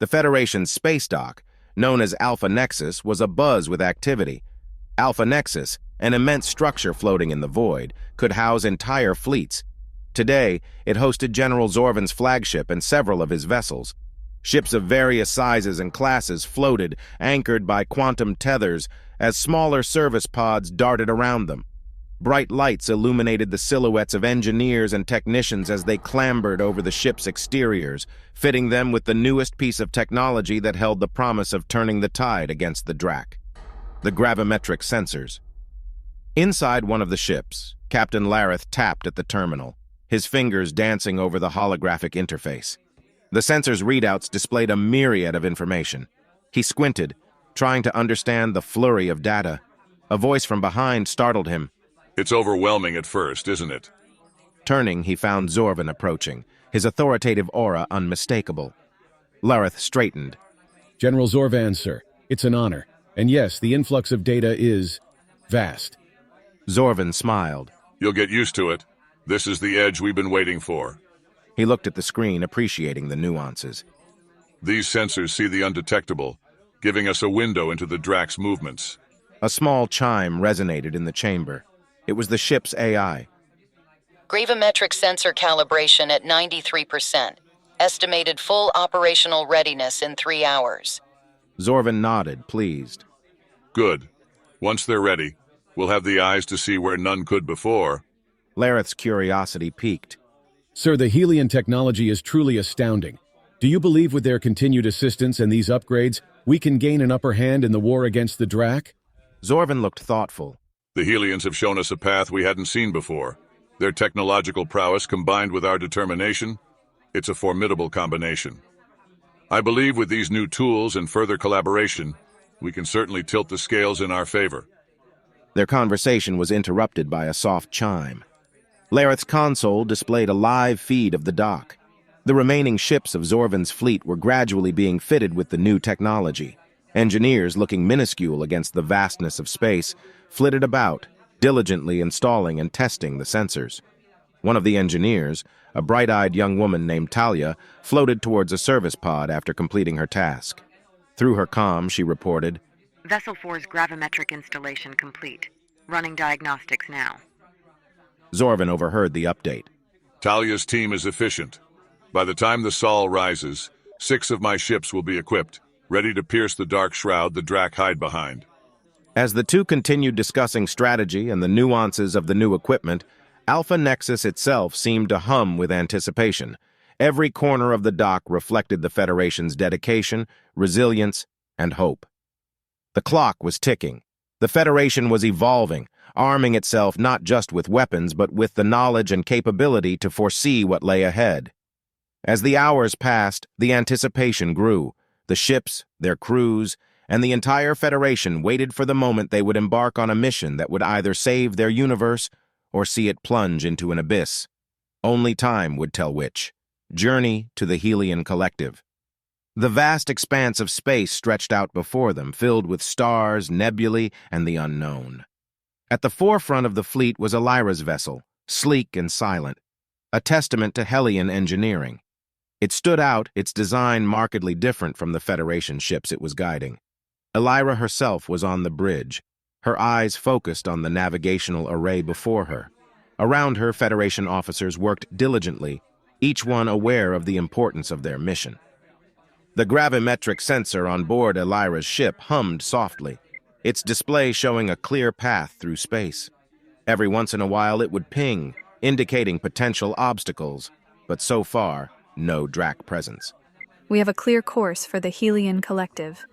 The Federation's space dock, known as Alpha Nexus, was abuzz with activity. Alpha Nexus, an immense structure floating in the void, could house entire fleets. Today, it hosted General Zorvan's flagship and several of his vessels. Ships of various sizes and classes floated, anchored by quantum tethers, as smaller service pods darted around them. Bright lights illuminated the silhouettes of engineers and technicians as they clambered over the ship's exteriors, fitting them with the newest piece of technology that held the promise of turning the tide against the Drac: the gravimetric sensors. Inside one of the ships, Captain Lareth tapped at the terminal, his fingers dancing over the holographic interface. The sensor's readouts displayed a myriad of information. He squinted, trying to understand the flurry of data. A voice from behind startled him. It's overwhelming at first, isn't it? Turning, he found Zorvan approaching, his authoritative aura unmistakable. Lareth straightened. General Zorvan, sir. It's an honor. And yes, the influx of data is vast. Zorvan smiled. You'll get used to it. This is the edge we've been waiting for. He looked at the screen, appreciating the nuances. These sensors see the undetectable, giving us a window into the Drac's movements. A small chime resonated in the chamber. It was the ship's AI. Gravimetric sensor calibration at 93%. Estimated full operational readiness in 3 hours. Zorvan nodded, pleased. Good. Once they're ready, we'll have the eyes to see where none could before. Lareth's curiosity piqued. Sir, the Helion technology is truly astounding. Do you believe with their continued assistance and these upgrades, we can gain an upper hand in the war against the Drac? Zorvan looked thoughtful. The Helions have shown us a path we hadn't seen before. Their technological prowess combined with our determination, it's a formidable combination. I believe with these new tools and further collaboration, we can certainly tilt the scales in our favor. Their conversation was interrupted by a soft chime. Lareth's console displayed a live feed of the dock. The remaining ships of Zorvan's fleet were gradually being fitted with the new technology. Engineers, looking minuscule against the vastness of space, flitted about, diligently installing and testing the sensors. One of the engineers, a bright-eyed young woman named Talia, floated towards a service pod after completing her task. Through her comm, she reported, Vessel 4's gravimetric installation complete. Running diagnostics now. Zorvan overheard the update. Talia's team is efficient. By the time the Sol rises, 6 of my ships will be equipped, ready to pierce the dark shroud the Drac hide behind. As the two continued discussing strategy and the nuances of the new equipment, Alpha Nexus itself seemed to hum with anticipation. Every corner of the dock reflected the Federation's dedication, resilience, and hope. The clock was ticking. The Federation was evolving, arming itself not just with weapons but with the knowledge and capability to foresee what lay ahead. As the hours passed, the anticipation grew. The ships, their crews, and the entire Federation waited for the moment they would embark on a mission that would either save their universe or see it plunge into an abyss. Only time would tell which. Journey to the Helion Collective. The vast expanse of space stretched out before them, filled with stars, nebulae, and the unknown. At the forefront of the fleet was Elira's vessel, sleek and silent, a testament to Helion engineering. It stood out, its design markedly different from the Federation ships it was guiding. Elira herself was on the bridge, her eyes focused on the navigational array before her. Around her, Federation officers worked diligently, each one aware of the importance of their mission. The gravimetric sensor on board Elira's ship hummed softly, its display showing a clear path through space. Every once in a while it would ping, indicating potential obstacles, but so far, no Drac presence. We have a clear course for the Helion Collective,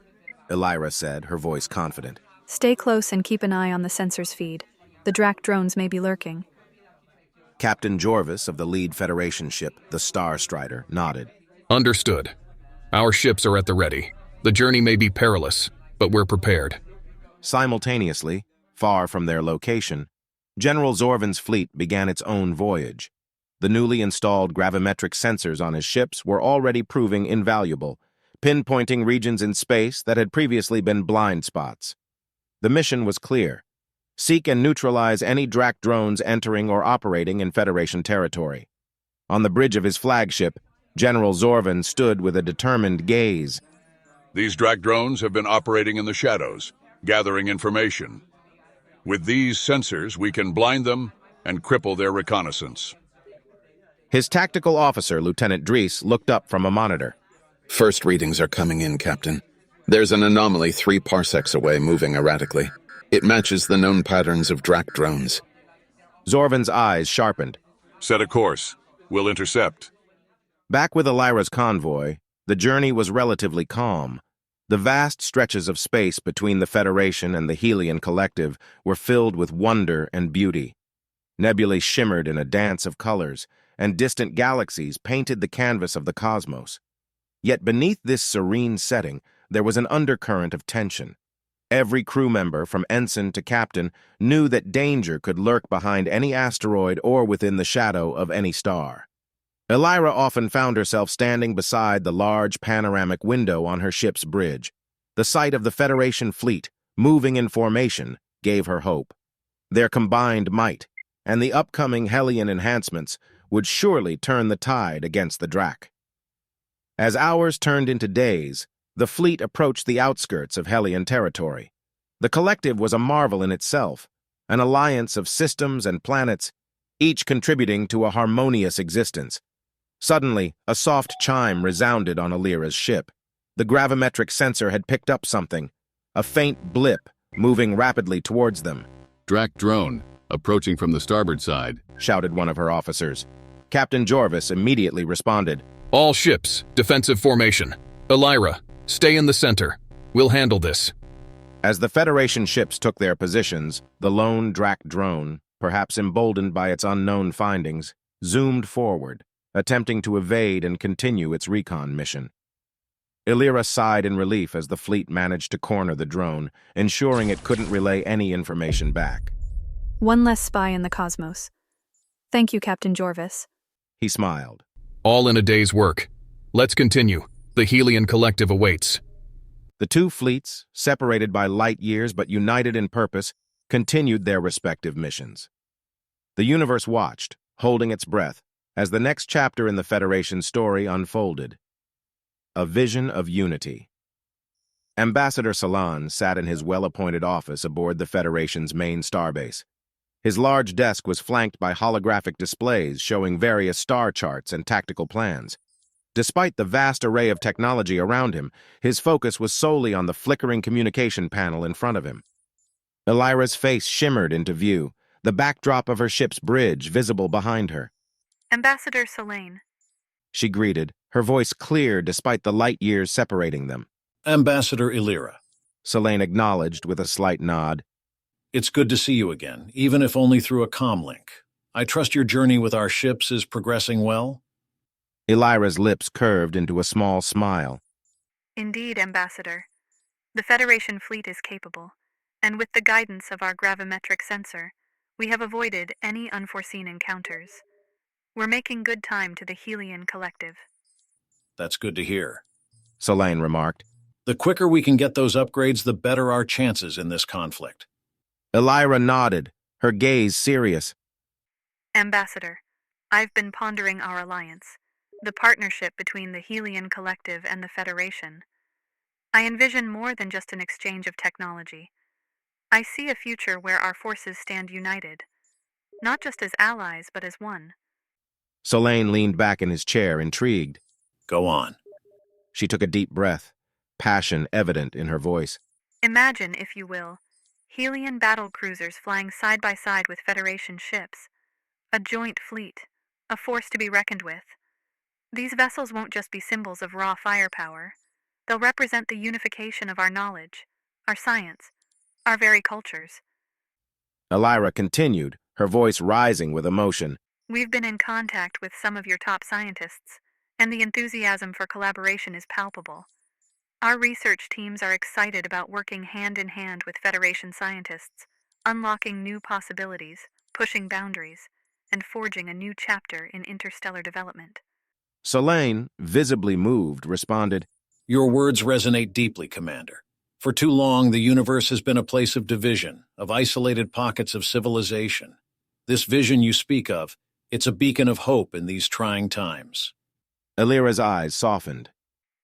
Elira said, her voice confident. Stay close and keep an eye on the sensor's feed. The Drac drones may be lurking. Captain Jorvis of the lead Federation ship, the Star Strider, nodded. Understood. Our ships are at the ready. The journey may be perilous, but we're prepared. Simultaneously, far from their location, General Zorvan's fleet began its own voyage. The newly installed gravimetric sensors on his ships were already proving invaluable, pinpointing regions in space that had previously been blind spots. The mission was clear: seek and neutralize any Drac drones entering or operating in Federation territory. On the bridge of his flagship, General Zorvan stood with a determined gaze. These Drac drones have been operating in the shadows, gathering information. With these sensors, we can blind them and cripple their reconnaissance. His tactical officer, Lieutenant Dries, looked up from a monitor. First readings are coming in, Captain. There's an anomaly 3 parsecs away moving erratically. It matches the known patterns of Drac drones. Zorvan's eyes sharpened. Set a course. We'll intercept. Back with Elira's convoy, the journey was relatively calm. The vast stretches of space between the Federation and the Helian Collective were filled with wonder and beauty. Nebulae shimmered in a dance of colors, and distant galaxies painted the canvas of the cosmos. Yet beneath this serene setting, there was an undercurrent of tension. Every crew member, from ensign to captain, knew that danger could lurk behind any asteroid or within the shadow of any star. Elira often found herself standing beside the large panoramic window on her ship's bridge. The sight of the Federation fleet, moving in formation, gave her hope. Their combined might, and the upcoming Hellion enhancements, would surely turn the tide against the Drac. As hours turned into days, the fleet approached the outskirts of Hellion territory. The Collective was a marvel in itself, an alliance of systems and planets, each contributing to a harmonious existence. Suddenly, a soft chime resounded on Elira's ship. The gravimetric sensor had picked up something, a faint blip moving rapidly towards them. Drac drone, approaching from the starboard side, shouted one of her officers. Captain Jorvis immediately responded. All ships, defensive formation. Elira, stay in the center. We'll handle this. As the Federation ships took their positions, the lone Drac drone, perhaps emboldened by its unknown findings, zoomed forward, attempting to evade and continue its recon mission. Elira sighed in relief as the fleet managed to corner the drone, ensuring it couldn't relay any information back. One less spy in the cosmos. Thank you, Captain Jorvis. He smiled. All in a day's work. Let's continue. The Helian Collective awaits. The two fleets, separated by light years but united in purpose, continued their respective missions. The universe watched, holding its breath, as the next chapter in the Federation's story unfolded. A vision of unity. Ambassador Salan sat in his well-appointed office aboard the Federation's main starbase. His large desk was flanked by holographic displays showing various star charts and tactical plans. Despite the vast array of technology around him, his focus was solely on the flickering communication panel in front of him. Elira's face shimmered into view, the backdrop of her ship's bridge visible behind her. Ambassador Selene, she greeted, her voice clear despite the light years separating them. Ambassador Elira. Selene acknowledged with a slight nod. It's good to see you again, even if only through a comlink. I trust your journey with our ships is progressing well? Elira's lips curved into a small smile. Indeed, Ambassador. The Federation fleet is capable, and with the guidance of our gravimetric sensor, we have avoided any unforeseen encounters. We're making good time to the Helian Collective. That's good to hear, Selene remarked. The quicker we can get those upgrades, the better our chances in this conflict. Elira nodded, her gaze serious. Ambassador, I've been pondering our alliance, the partnership between the Helian Collective and the Federation. I envision more than just an exchange of technology. I see a future where our forces stand united, not just as allies, but as one. Selene leaned back in his chair, intrigued. Go on. She took a deep breath, passion evident in her voice. Imagine, if you will, Helian battle cruisers flying side by side with Federation ships. A joint fleet, a force to be reckoned with. These vessels won't just be symbols of raw firepower. They'll represent the unification of our knowledge, our science, our very cultures. Elira continued, her voice rising with emotion. We've been in contact with some of your top scientists, and the enthusiasm for collaboration is palpable. Our research teams are excited about working hand in hand with Federation scientists, unlocking new possibilities, pushing boundaries, and forging a new chapter in interstellar development. Selene, visibly moved, responded, Your words resonate deeply, Commander. For too long, the universe has been a place of division, of isolated pockets of civilization. This vision you speak of, it's a beacon of hope in these trying times. Illyra's eyes softened.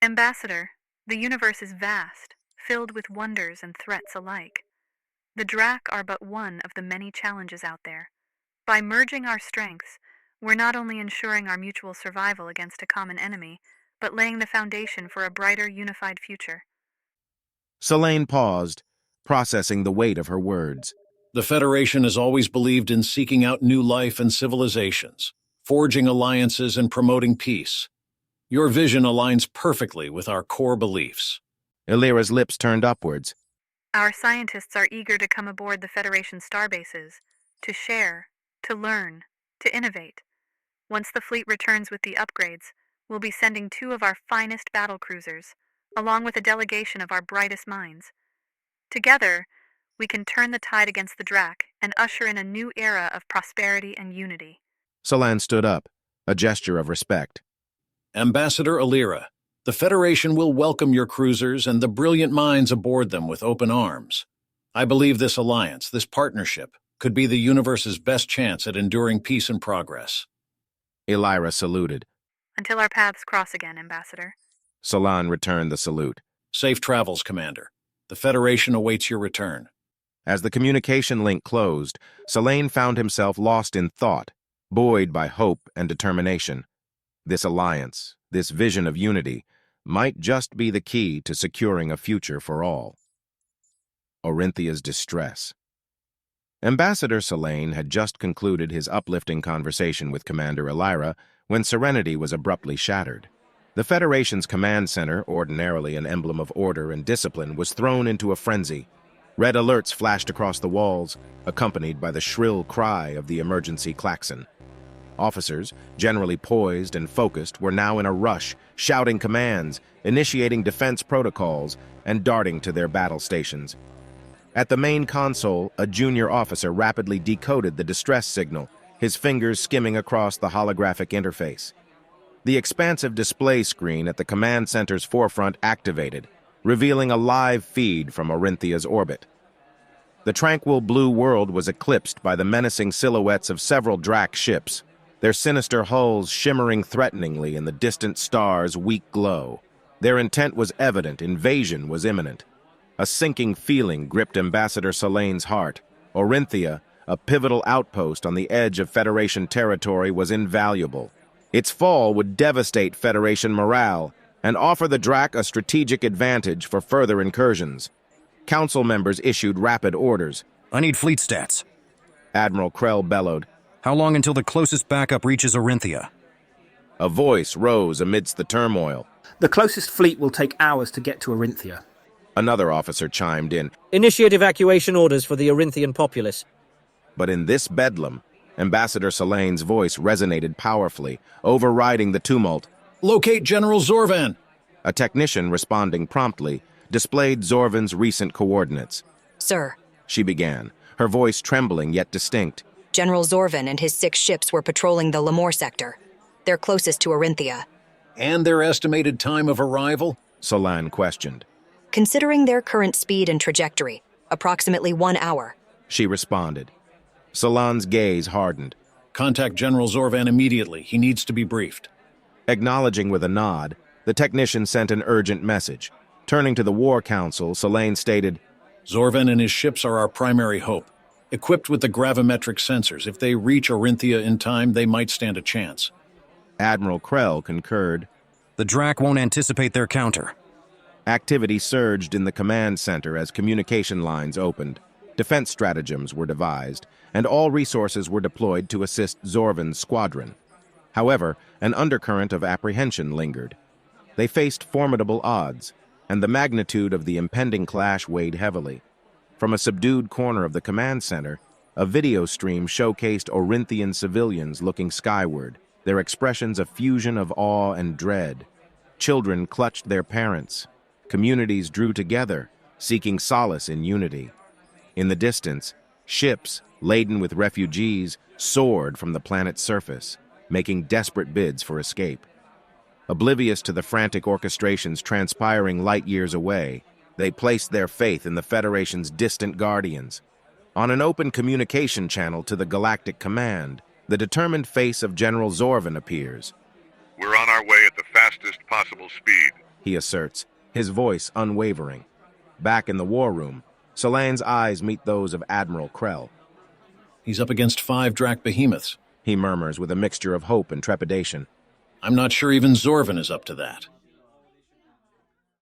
Ambassador, the universe is vast, filled with wonders and threats alike. The Drac are but one of the many challenges out there. By merging our strengths, we're not only ensuring our mutual survival against a common enemy, but laying the foundation for a brighter, unified future. Selene paused, processing the weight of her words. The Federation has always believed in seeking out new life and civilizations, forging alliances and promoting peace. Your vision aligns perfectly with our core beliefs. Illyra's lips turned upwards. Our scientists are eager to come aboard the Federation starbases, to share, to learn, to innovate. Once the fleet returns with the upgrades, we'll be sending 2 of our finest battle cruisers, along with a delegation of our brightest minds. Together, we can turn the tide against the Drac and usher in a new era of prosperity and unity. Selene stood up, a gesture of respect. Ambassador Illyra, the Federation will welcome your cruisers and the brilliant minds aboard them with open arms. I believe this alliance, this partnership, could be the universe's best chance at enduring peace and progress. Illyra saluted. Until our paths cross again, Ambassador. Selene returned the salute. Safe travels, Commander. The Federation awaits your return. As the communication link closed, Selene found himself lost in thought, buoyed by hope and determination. This alliance, this vision of unity, might just be the key to securing a future for all. Orinthia's distress. Ambassador Selene had just concluded his uplifting conversation with Commander Illyra when serenity was abruptly shattered. The Federation's command center, ordinarily an emblem of order and discipline, was thrown into a frenzy. Red alerts flashed across the walls, accompanied by the shrill cry of the emergency klaxon. Officers, generally poised and focused, were now in a rush, shouting commands, initiating defense protocols, and darting to their battle stations. At the main console, a junior officer rapidly decoded the distress signal, his fingers skimming across the holographic interface. The expansive display screen at the command center's forefront activated, revealing a live feed from Orinthia's orbit. The tranquil blue world was eclipsed by the menacing silhouettes of several Drac ships, their sinister hulls shimmering threateningly in the distant star's weak glow. Their intent was evident, invasion was imminent. A sinking feeling gripped Ambassador Selene's heart. Orinthia, a pivotal outpost on the edge of Federation territory, was invaluable. Its fall would devastate Federation morale and offer the Drac a strategic advantage for further incursions. Council members issued rapid orders. I need fleet stats. Admiral Krell bellowed. How long until the closest backup reaches Orinthia? A voice rose amidst the turmoil. The closest fleet will take hours to get to Orinthia. Another officer chimed in. Initiate evacuation orders for the Orinthian populace. But in this bedlam, Ambassador Selene's voice resonated powerfully, overriding the tumult. Locate General Zorvan! A technician responding promptly displayed Zorvan's recent coordinates. Sir, she began, her voice trembling yet distinct. General Zorvan and his 6 ships were patrolling the Lamore sector. They're closest to Orinthia. And their estimated time of arrival? Selene questioned. Considering their current speed and trajectory, approximately 1 hour. She responded. Selene's gaze hardened. Contact General Zorvan immediately. He needs to be briefed. Acknowledging with a nod, the technician sent an urgent message. Turning to the War Council, Selene stated, Zorvan and his ships are our primary hope. Equipped with the gravimetric sensors, if they reach Orinthia in time, they might stand a chance. Admiral Krell concurred. The Drac won't anticipate their counter. Activity surged in the command center as communication lines opened. Defense stratagems were devised, and all resources were deployed to assist Zorvan's squadron. However, an undercurrent of apprehension lingered. They faced formidable odds, and the magnitude of the impending clash weighed heavily. From a subdued corner of the command center, a video stream showcased Orinthian civilians looking skyward, their expressions a fusion of awe and dread. Children clutched their parents. Communities drew together, seeking solace in unity. In the distance, ships, laden with refugees, soared from the planet's surface, making desperate bids for escape. Oblivious to the frantic orchestrations transpiring light years away, they placed their faith in the Federation's distant guardians. On an open communication channel to the Galactic Command, the determined face of General Zorvan appears. We're on our way at the fastest possible speed, he asserts, his voice unwavering. Back in the war room, Solane's eyes meet those of Admiral Krell. He's up against 5 Drac behemoths, he murmurs with a mixture of hope and trepidation. I'm not sure even Zorvan is up to that.